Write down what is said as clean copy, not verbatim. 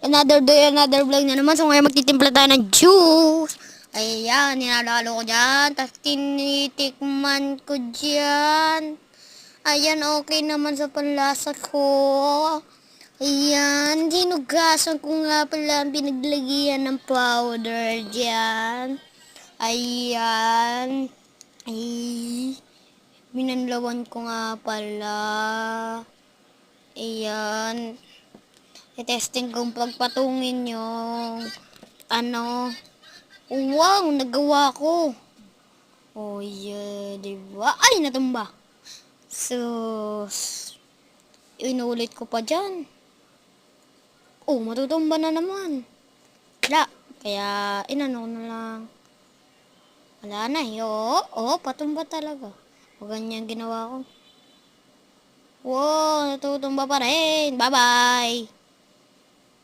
Another day, another vlog na naman. So ngayon magtitimpla tayo ng juice. Ayan, ninalalo ko dyan. Tapos tinitikman ko dyan. Ayan, okay naman sa panlasa ko. Ayan, dinugasan ko nga pala ang pinaglagyan ng powder dyan. Ayan. Ay, binanlawan ko nga pala. Ayan. I-testing kong pagpatungin yung ano. Wow, nagawa ko. Oh yeah, diba? Ay, natumba. So, inulit ko pa dyan. Oh, matutumba na naman. Wala. Kaya, inano ko na lang. Wala na. Oo, patumba talaga. O, ganyan ginawa ko. Wow, natutumba pa rin. Bye-bye.